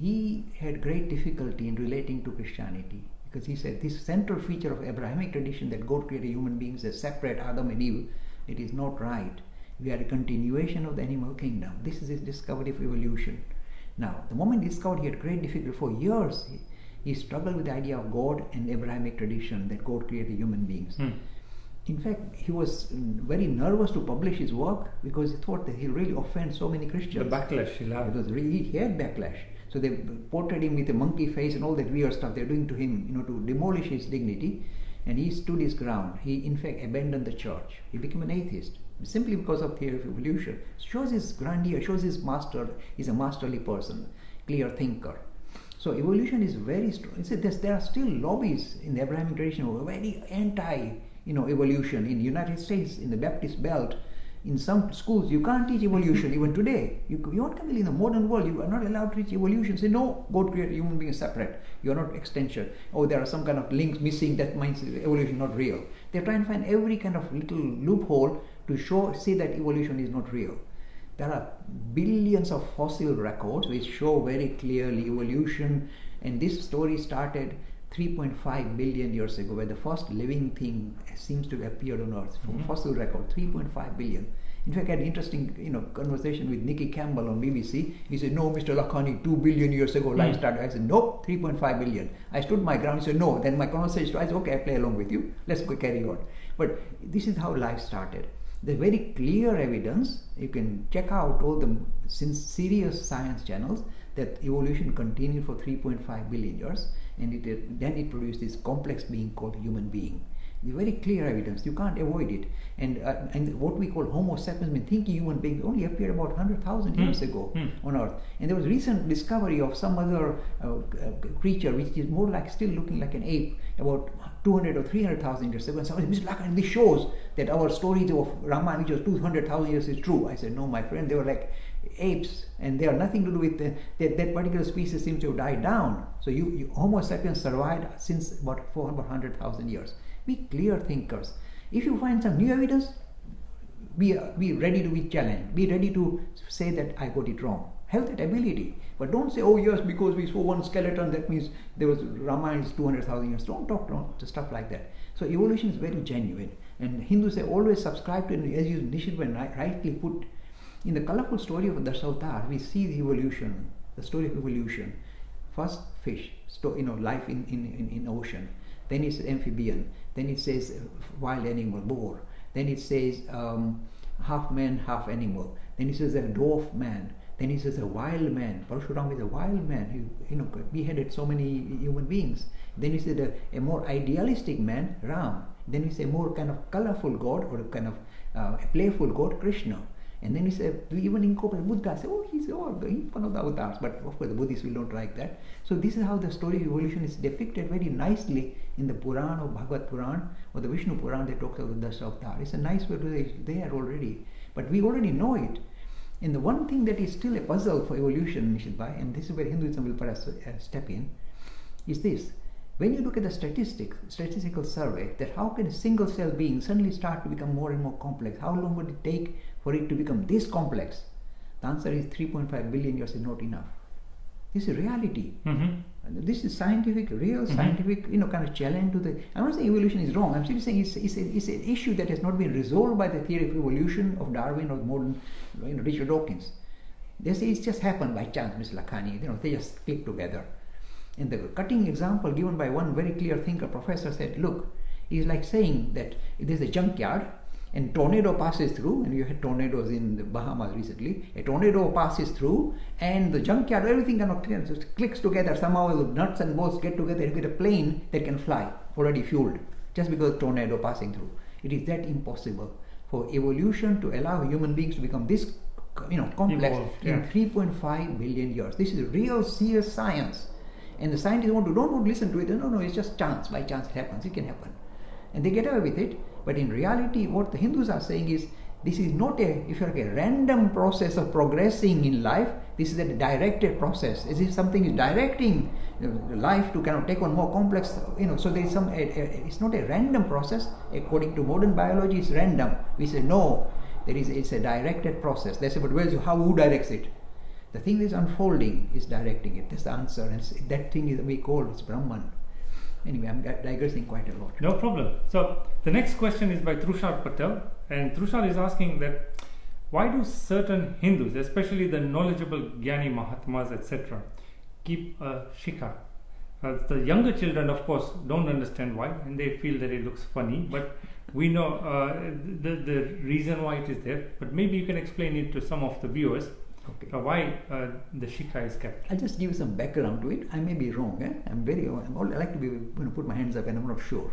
he had great difficulty in relating to Christianity, because he said this central feature of Abrahamic tradition, that God created human beings as separate Adam and Eve, it is not right. We are a continuation of the animal kingdom. This is his discovery of evolution. Now, the moment he discovered, he had great difficulty. For years, he struggled with the idea of God and Abrahamic tradition, that God created human beings. In fact, he was very nervous to publish his work, because he thought that he'll really offend so many Christians. The backlash he'll have. He had backlash. So they portrayed him with a monkey face and all that weird stuff they're doing to him, to demolish his dignity. And he stood his ground. He, in fact, abandoned the church. He became an atheist, simply because of theory of evolution. Shows his grandeur, shows his master, he's a masterly person, clear thinker. So evolution is very strong. There are still lobbies in the Abrahamic tradition who are very anti, evolution. In the United States, in the Baptist belt, in some schools, you can't teach evolution even today. You want to in the modern world, you are not allowed to teach evolution. Say, no, God created human beings separate. You are not extension. Or there are some kind of links missing, that means evolution not real. They try and find every kind of little loophole to say that evolution is not real. There are billions of fossil records which show very clearly evolution, and this story started 3.5 billion years ago, where the first living thing seems to have appeared on Earth. From fossil record, 3.5 billion. In fact, I had an interesting conversation with Nicky Campbell on BBC. He said, no, Mr. Lakhani, 2 billion years ago life started. I said, no, 3.5 billion. I stood my ground. He said, no. Then my conversation, I said, okay, I play along with you. Let's go carry on. But this is how life started. There's very clear evidence. You can check out all the serious science channels that evolution continued for 3.5 billion years, and then it produced this complex being called human being. The very clear evidence. You can't avoid it. And what we call Homo sapiens, thinking human beings, only appeared about 100,000 years ago on Earth. And there was recent discovery of some other creature which is more like still looking like an ape about 200 or 300,000 years ago. And somebody said, Mr. Lakhani, this shows that our stories of Ramayana, which was 200,000 years, is true. I said, no, my friend, they were like apes, and they are nothing to do with that particular species seems to have died down. So Homo sapiens survived since about 400,000 years. Be clear thinkers. If you find some new evidence, be ready to be challenged. Be ready to say that I got it wrong. Have that ability. But don't say, oh yes, because we saw one skeleton, that means there was Ramayana is 200,000 years. Don't talk to stuff like that. So evolution is very genuine. And Hindus have always subscribed to it, as you Nishidvan rightly put, in the colorful story of the Dasavatars, we see the evolution, the story of evolution. First fish, life in ocean. Then it says amphibian. Then it says wild animal, boar. Then it says half man, half animal. Then it says a dwarf man. Then it says a wild man. Parashuram is a wild man. He beheaded so many human beings. Then it says a more idealistic man, Ram. Then we say more kind of colorful god, or a kind of a playful god, Krishna. And then we even incorporate Buddha. Say, he's one of the avatars. But of course, the Buddhists will not like that. So this is how the story of evolution is depicted very nicely in the Puran or Bhagavad Puran or the Vishnu Puran that talks about the Dasavatars. It's a nice way to say it's there already. But we already know it. And the one thing that is still a puzzle for evolution, Nishidbhai, and this is where Hinduism will perhaps step in, is this. When you look at the statistical survey, that how can a single cell being suddenly start to become more and more complex? How long would it take for it to become this complex? The answer is 3.5 billion years is not enough. This is reality. This is scientific, real scientific, kind of challenge to the. I'm not saying evolution is wrong. I'm simply saying it's an issue that has not been resolved by the theory of evolution of Darwin or modern, Richard Dawkins. They say it's just happened by chance, Mr. Lakhani. They just click together. And the cutting example given by one very clear thinker, professor, said, look, it's like saying that there's a junkyard and tornado passes through, and you had tornadoes in the Bahamas recently. A tornado passes through, and the junkyard, everything kind of just clicks together. Somehow the nuts and bolts get together and get a plane that can fly, already fueled, just because of tornado passing through. It is that impossible for evolution to allow human beings to become this, complex in 3.5 billion years. This is real, serious science. And the scientists don't want to listen to it. No, it's just chance. By chance it happens. It can happen. And they get away with it. But in reality, what the Hindus are saying is, this is not a random process of progressing in life. This is a directed process. As if something is directing life to kind of take on more complex, so there is it's not a random process. According to modern biology, it's random. We say, no, it's a directed process. They say, but who directs it? The thing is unfolding is directing it. That's the answer. And that thing is we call it's Brahman. Anyway, I'm digressing quite a lot. No problem. So the next question is by Trushal Patel, and Trushal is asking that why do certain Hindus, especially the knowledgeable Gyani Mahatmas, etc., keep a shikha? The younger children, of course, don't understand why, and they feel that it looks funny. But we know the reason why it is there. But maybe you can explain it to some of the viewers. Okay. Why the shikha is kept. I'll just give some background to it. I may be wrong. I like to be put my hands up, and I'm not sure.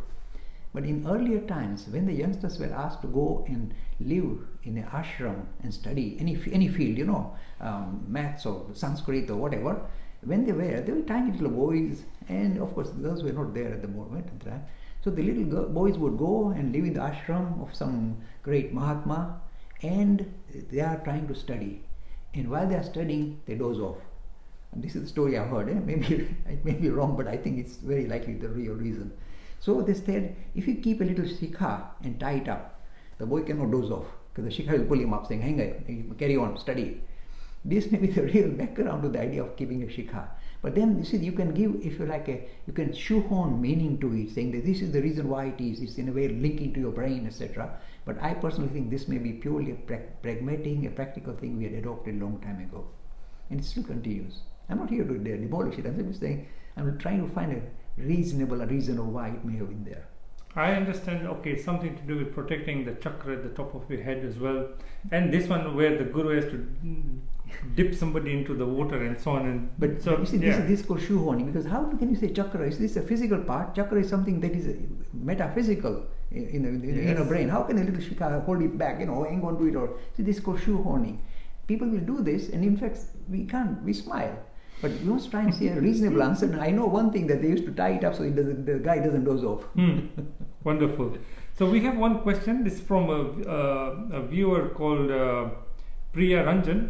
But in earlier times, when the youngsters were asked to go and live in an ashram and study any field, maths or Sanskrit or whatever, when they were tiny little boys, and of course girls were not there at the moment. So the little boys would go and live in the ashram of some great Mahatma, and they are trying to study. And while they are studying, they doze off. And this is the story I've heard. Maybe it may be wrong, but I think it's very likely the real reason. So they said, if you keep a little shikha and tie it up, the boy cannot doze off, because the shikha will pull him up, saying, hang on, carry on, study. This may be the real background to the idea of keeping a shikha. But then, you see, you can give, if you like, you can shoehorn meaning to it, saying that this is the reason why it is. It's in a way linking to your brain, etc. But I personally think this may be purely a pragmatic, a practical thing we had adopted a long time ago. And it still continues. I'm not here to demolish it. I'm simply saying, I'm trying to find a reason of why it may have been there. I understand, okay, something to do with protecting the chakra at the top of your head as well. And this one where the guru has to dip somebody into the water and so on. But you see, this is called shoehorning, because how can you say chakra? Is this a physical part? Chakra is something that is metaphysical. in a brain. How can a little shikha hold it back? Hang on to it, or see, this is called shoehorning. People will do this, and in fact, we can't. We smile, but we must try and say a reasonable answer. And I know one thing, that they used to tie it up so the guy doesn't doze off. Wonderful. So we have one question. This is from a viewer called Priya Ranjan.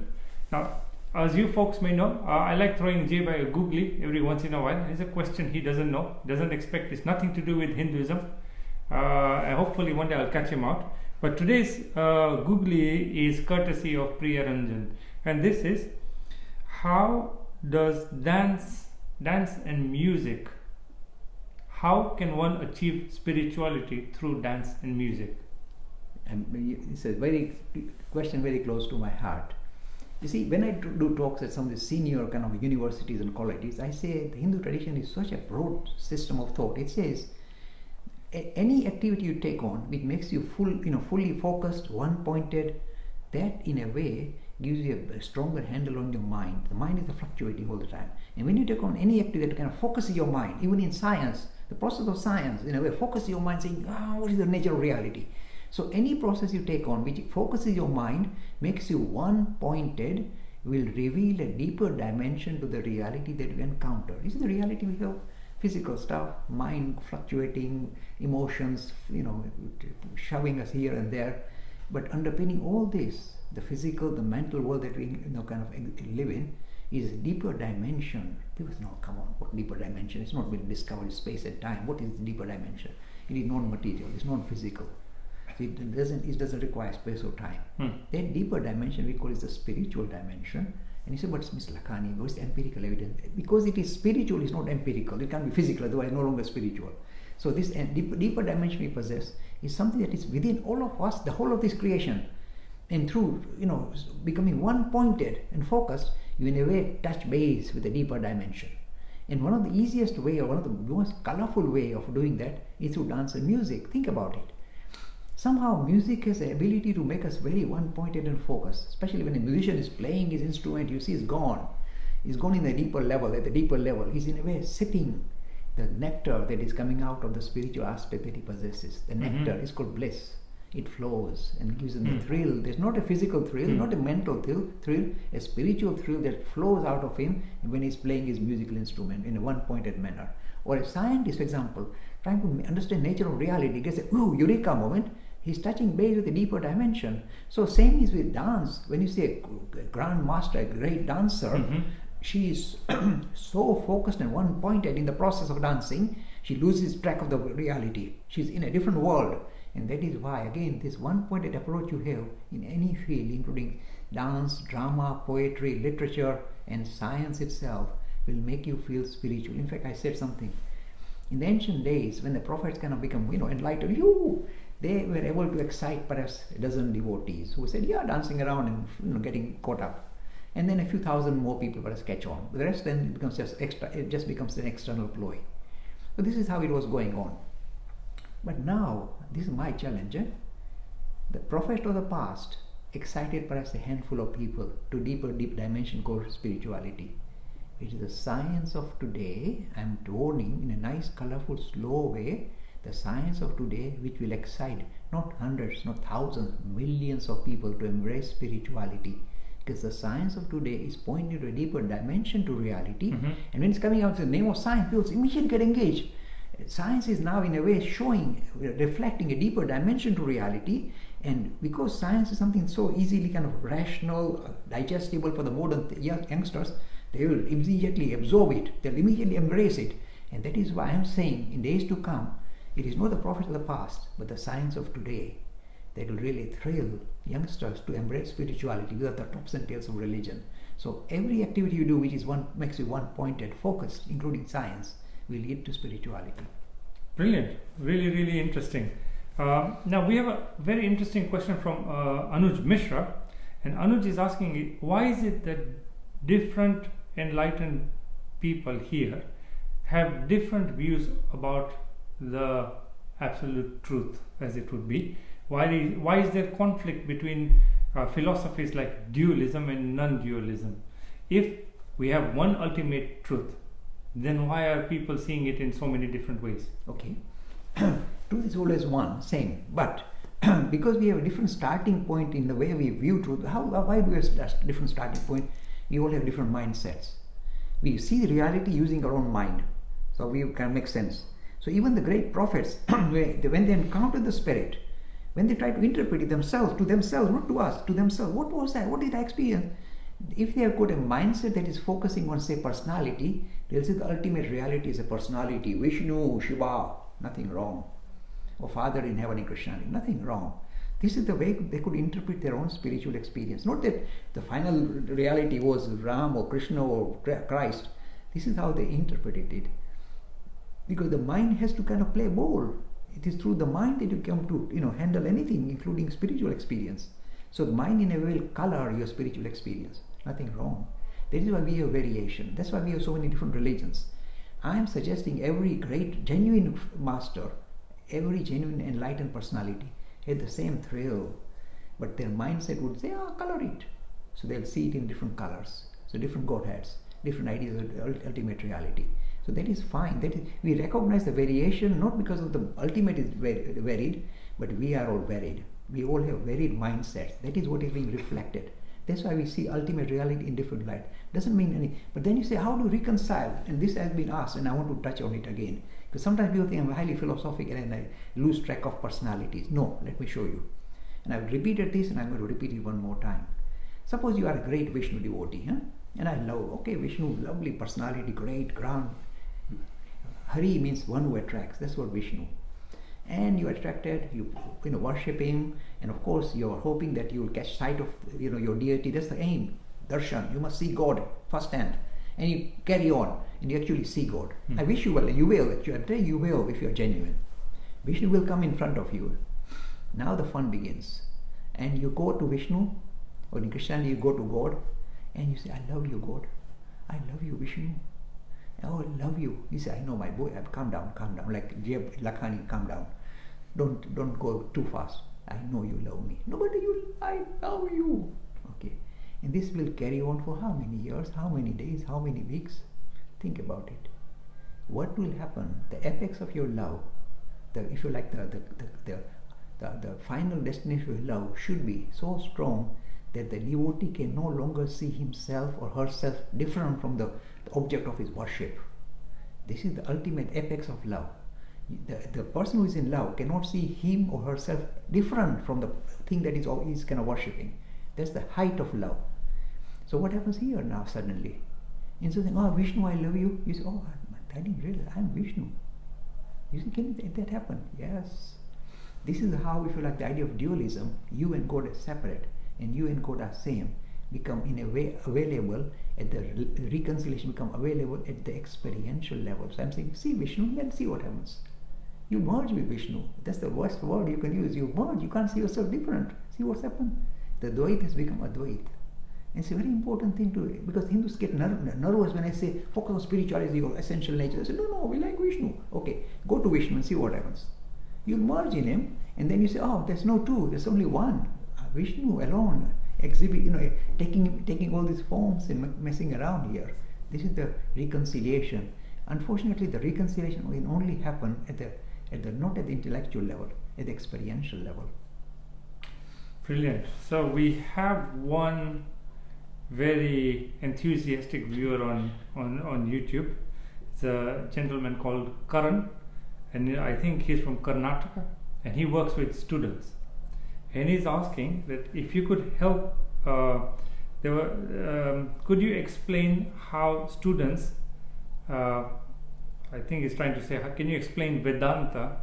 Now, as you folks may know, I like throwing J by a googly every once in a while. It's a question he doesn't know, doesn't expect. It's nothing to do with Hinduism. Hopefully one day I'll catch him out. But today's googly is courtesy of Priya Ranjan. And this is, how does dance and music, how can one achieve spirituality through dance and music? It's a question very close to my heart. You see, when I do talks at some of the senior kind of universities and colleges, I say the Hindu tradition is such a broad system of thought. It says any activity you take on which makes you fully focused, one-pointed, that in a way gives you a stronger handle on your mind. The mind is fluctuating all the time. And when you take on any activity that kind of focuses your mind, even in science, the process of science, in a way, focuses your mind, saying, what is the nature of reality? So any process you take on which focuses your mind, makes you one-pointed, will reveal a deeper dimension to the reality that we encounter. This is the reality we have. Physical stuff, mind fluctuating, emotions, shoving us here and there. But underpinning all this, the physical, the mental world that we kind of live in, is a deeper dimension. People say, no, come on, what deeper dimension? It's not been discovered, space and time. What is the deeper dimension? It is non-material, it's non-physical. It doesn't require space or time. That deeper dimension we call is the spiritual dimension. And you say, but Mr. Lakhani, what's the empirical evidence? Because it is spiritual, it's not empirical. It can't be physical, otherwise no longer spiritual. So this deeper dimension we possess is something that is within all of us, the whole of this creation. And through, becoming one-pointed and focused, you in a way touch base with a deeper dimension. And one of the easiest way, or one of the most colorful way of doing that is through dance and music. Think about it. Somehow music has the ability to make us very one-pointed and focused. Especially when a musician is playing his instrument, you see he's gone. He's gone in the deeper level, at the deeper level. He's in a way sipping the nectar that is coming out of the spiritual aspect that he possesses. The nectar is called bliss. It flows and gives him the thrill. There's not a physical thrill, not a mental thrill, a spiritual thrill that flows out of him when he's playing his musical instrument in a one-pointed manner. Or a scientist, for example, trying to understand nature of reality, gets a eureka moment. He's touching base with a deeper dimension. So same is with dance. When you see a grand master, a great dancer, she is so focused and one-pointed in the process of dancing, she loses track of the reality. She's in a different world. And that is why, again, this one-pointed approach you have in any field, including dance, drama, poetry, literature, and science itself, will make you feel spiritual. In fact, I said something. In the ancient days, when the prophets kind of become, enlightened, they were able to excite perhaps a dozen devotees who said, dancing around and getting caught up. And then a few thousand more people perhaps catch on. The rest then becomes it just becomes an external ploy. So this is how it was going on. But now, this is my challenge. The prophet of the past excited perhaps a handful of people to deep dimension called spirituality. It is the science of today, I'm warning in a nice, colorful, slow way, the science of today which will excite not hundreds, not thousands, millions of people to embrace spirituality. Because the science of today is pointing to a deeper dimension to reality. And when it's coming out in the name of science, people immediately get engaged. Science is now in a way reflecting a deeper dimension to reality, and because science is something so easily kind of rational, digestible for the modern youngsters, they will immediately absorb it, they'll immediately embrace it. And that is why I'm saying in days to come, it is not the prophet of the past, but the science of today that will really thrill youngsters to embrace spirituality without the tops and tails of religion. So every activity you do which is makes you one-pointed, focused, including science, will lead to spirituality. Brilliant. Really, really interesting. Now we have a very interesting question from Anuj Mishra, and Anuj is asking, why is it that different enlightened people here have different views about the absolute truth, as it would be? Why is there conflict between philosophies like dualism and non-dualism? If we have one ultimate truth, then why are people seeing it in so many different ways? Okay. Truth is always one, same. But because we have a different starting point in the way we view truth, why do we have a different starting point? We all have different mindsets. We see reality using our own mind, so we can make sense. So even the great prophets, when they encounter the Spirit, when they try to interpret it themselves, to themselves, not to us, to themselves, what was that? What did I experience? If they have got a mindset that is focusing on, say, personality, they'll say the ultimate reality is a personality. Vishnu, Shiva, nothing wrong. Or Father in heaven in Christianity, nothing wrong. This is the way they could interpret their own spiritual experience. Not that the final reality was Ram or Krishna or Christ. This is how they interpreted it. Because the mind has to kind of play a role. It is through the mind that you come to handle anything, including spiritual experience. So the mind in a way will color your spiritual experience. Nothing wrong. That is why we have variation. That's why we have so many different religions. I am suggesting every great, genuine master, every genuine enlightened personality had the same thrill, but their mindset would say, color it. So they'll see it in different colors. So different Godheads, different ideas of ultimate reality. So that is fine. We recognize the variation not because of the ultimate is varied, but we are all varied. We all have varied mindsets. That is what is being reflected. That's why we see ultimate reality in different light. Doesn't mean any. But then you say, how to reconcile? And this has been asked, and I want to touch on it again. Because sometimes people think I'm highly philosophical and I lose track of personalities. No, let me show you. And I've repeated this, and I'm going to repeat it one more time. Suppose you are a great Vishnu devotee, and I love, Vishnu, lovely personality, great, grand. Hari means one who attracts. That's what Vishnu. And you are attracted, you worship him, and of course you are hoping that you will catch sight of your deity. That's the aim. Darshan. You must see God firsthand, and you carry on, and you actually see God. I wish you will, and you will. Actually, you will if you are genuine. Vishnu will come in front of you. Now the fun begins, and you go to Vishnu, or in Christianity you go to God, and you say, "I love you, God. I love you, Vishnu. Oh, I love you." He said, "I know, my boy. Calm down. Like Lakhani, calm down. Don't go too fast. I know you love me. No, but I love you." Okay. And this will carry on for how many years, how many days, how many weeks? Think about it. What will happen? The apex of your love, if you like, the final destination of your love should be so strong that the devotee can no longer see himself or herself different from the object of his worship. This is the ultimate apex of love. The person who is in love cannot see him or herself different from the thing that is kind of worshipping. That's the height of love. So what happens here now suddenly? Instead of saying, "Oh, Vishnu, I love you," you say, "Oh, I didn't realize I'm Vishnu." You see, can that happen? Yes. This is how, if you like, the idea of dualism, you and God are separate, and you and God are same, become in a way available at the reconciliation, become available at the experiential level. So I'm saying, see Vishnu, then see what happens. You merge with Vishnu. That's the worst word you can use. You merge. You can't see yourself different. See what's happened? The Dvait has become Advait. And it's a very important thing to, because Hindus get nervous when I say focus on spirituality or essential nature. They say, no, we like Vishnu. Okay, go to Vishnu and see what happens. You merge in him, and then you say, oh, there's no two, there's only one. Vishnu alone, taking all these forms and messing around here. This is the reconciliation. Unfortunately, the reconciliation will only happen not at the intellectual level, at the experiential level. Brilliant. So we have one very enthusiastic viewer on YouTube. It's a gentleman called Karan, and I think he's from Karnataka, and he works with students. And he's asking that if you could help, could you explain how students, I think he's trying to say, can you explain Vedanta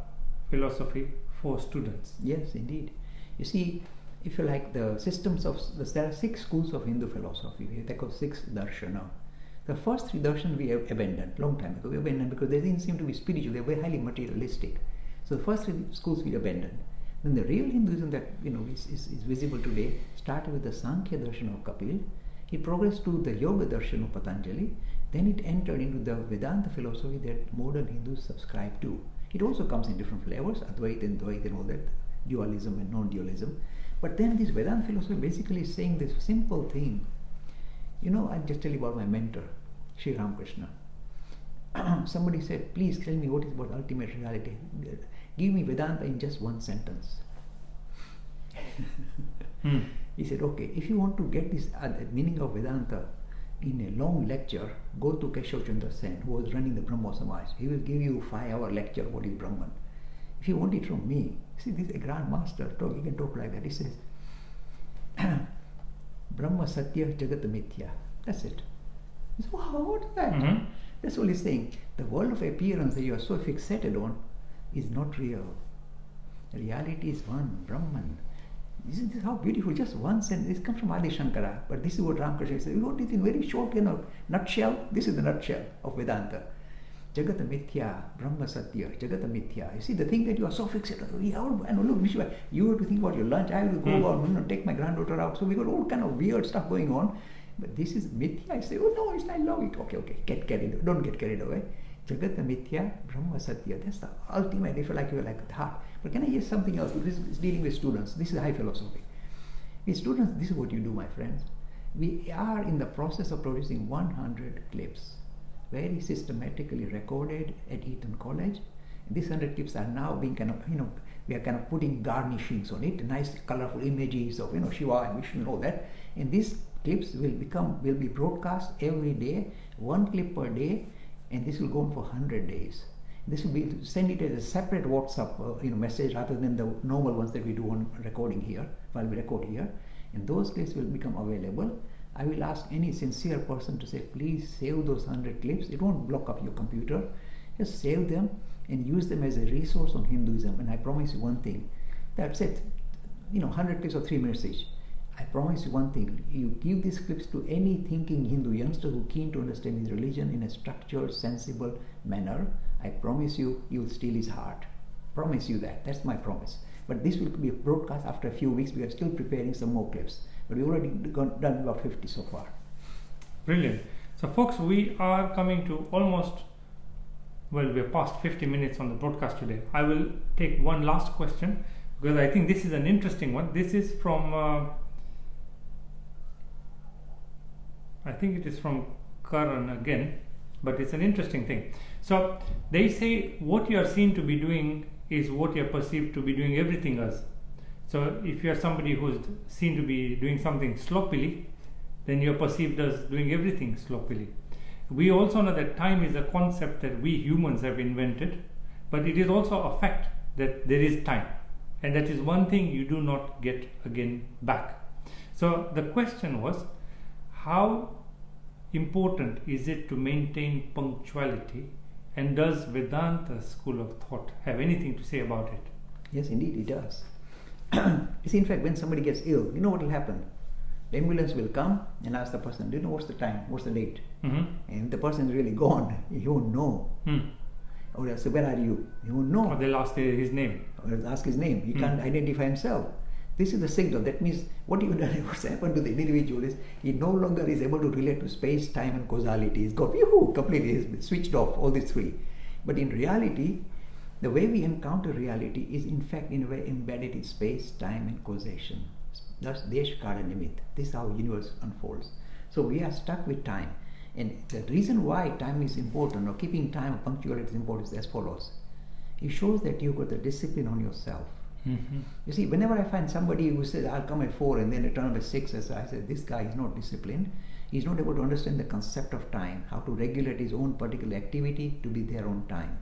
philosophy for students? Yes, indeed. You see, if you like, the systems of, there are 6 schools of Hindu philosophy. We take of 6 darshana. The first 3 darshan we have abandoned long time ago. We abandoned because they didn't seem to be spiritual. They were highly materialistic. So the first 3 schools we abandoned. Then the real Hinduism that is visible today started with the Sankhya darshan of Kapil. It progressed to the Yoga darshan of Patanjali. Then it entered into the Vedanta philosophy that modern Hindus subscribe to. It also comes in different flavors, Advaita and Dvaita and all that, dualism and non-dualism. But then this Vedanta philosophy basically is saying this simple thing. I'll just tell you about my mentor, Sri Ramakrishna. somebody said, please tell me what is about ultimate reality. Give me Vedanta in just one sentence. He said, okay, if you want to get this meaning of Vedanta in a long lecture, go to Keshav Chandra Sen, who was running the Brahmo Samaj. He will give you a 5-hour lecture what is Brahman. If you want it from me, see, this is a grand master talk. He can talk like that. He says, Brahma Satya Jagat Mithya. That's it. He says, wow, what is that? That's all he's saying. The world of appearance that you are so fixated on is not real. Reality is one, Brahman. This is how beautiful, just one sentence. This comes from Adi Shankara, but this is what Ramakrishna said. We want it in very short, nutshell. This is the nutshell of Vedanta. Jagata Mithya, Brahma Satya, Jagata Mithya. You see, the thing that you are so fixated on, and look, Vishwa, you have to think about your lunch, I have to go out, take my granddaughter out. So we got all kind of weird stuff going on. But this is Mithya. I say, oh no, it's not logic. Okay, don't get carried away. Jagata Mithya, Brahma Satya. That's the ultimate, if you like that. But can I hear something else? This is dealing with students. This is high philosophy. With students, this is what you do, my friends. We are in the process of producing 100 clips, very systematically recorded at Eton College. These 100 clips are now being we are kind of putting garnishings on it, nice colorful images of Shiva and Vishnu and all that. And these clips will be broadcast every day, 1 clip per day, and this will go on for 100 days. This will be send it as a separate WhatsApp message rather than the normal ones that we do on recording here, while we record here. And those clips will become available. I will ask any sincere person to say, please save those 100 clips. It won't block up your computer. Just save them and use them as a resource on Hinduism. And I promise you one thing. That's it. 100 clips of 3 minutes each. I promise you one thing. You give these clips to any thinking Hindu youngster who keen to understand his religion in a structured, sensible manner. I promise you, you'll steal his heart. Promise you that. That's my promise. But this will be broadcast after a few weeks. We are still preparing some more clips. But we've already done about 50 so far. Brilliant. So folks, we are coming to we're past 50 minutes on the broadcast today. I will take one last question because I think this is an interesting one. This is from, I think it is from Karan again, but it's an interesting thing. So they say what you are seen to be doing is what you are perceived to be doing everything else. So if you are somebody who is seen to be doing something sloppily, then you are perceived as doing everything sloppily. We also know that time is a concept that we humans have invented, but it is also a fact that there is time, and that is one thing you do not get again back. So the question was, how important is it to maintain punctuality, and does Vedanta school of thought have anything to say about it? Yes, indeed it does. You see, in fact, when somebody gets ill, you know what will happen? The ambulance will come and ask the person, do you know what's the time, what's the date? And if the person is really gone, he won't know. Or they'll say, where are you? He won't know. Or they'll ask his name. Or they'll ask his name. He can't identify himself. This is the signal. That means what's happened to the individual is he no longer is able to relate to space, time and causality. He's got completely switched off all these three. But in reality, the way we encounter reality is in fact in a way embedded in space, time and causation. Thus, Desh, Kala, Nimit. This is how the universe unfolds. So we are stuck with time. And the reason why time is important, or keeping time or punctuality is important, is as follows. It shows that you've got the discipline on yourself. You see, whenever I find somebody who says, I'll come at 4 and then return up at 6, I say, this guy is not disciplined. He's not able to understand the concept of time, how to regulate his own particular activity to be there on time.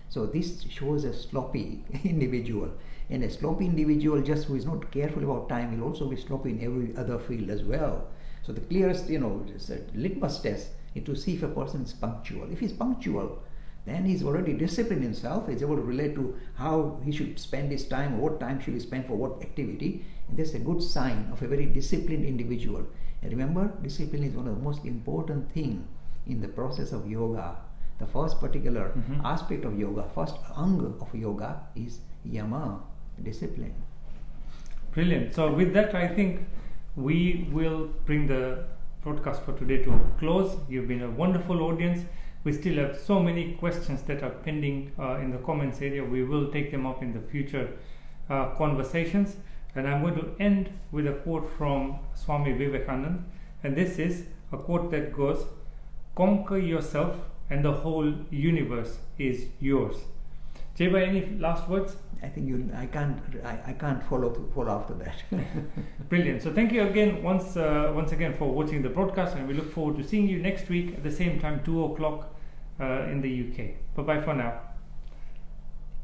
So this shows a sloppy individual. And a sloppy individual just who is not careful about time will also be sloppy in every other field as well. So the clearest, litmus test is to see if a person is punctual. If he's punctual, then he's already disciplined himself. He's able to relate to how he should spend his time, or what time should he spend for what activity. And that's a good sign of a very disciplined individual. And remember, discipline is one of the most important things in the process of yoga. The first particular aspect of yoga, first anga of yoga is yama, discipline. Brilliant. So with that, I think we will bring the broadcast for today to a close. You've been a wonderful audience. We still have so many questions that are pending in the comments area. We will take them up in the future conversations. And I'm going to end with a quote from Swami Vivekananda. And this is a quote that goes, conquer yourself and the whole universe is yours. Jaybai, any last words? I think I can't follow after that. Brilliant. So thank you again once again for watching the broadcast, and we look forward to seeing you next week at the same time, 2 o'clock in the UK. Bye bye for now.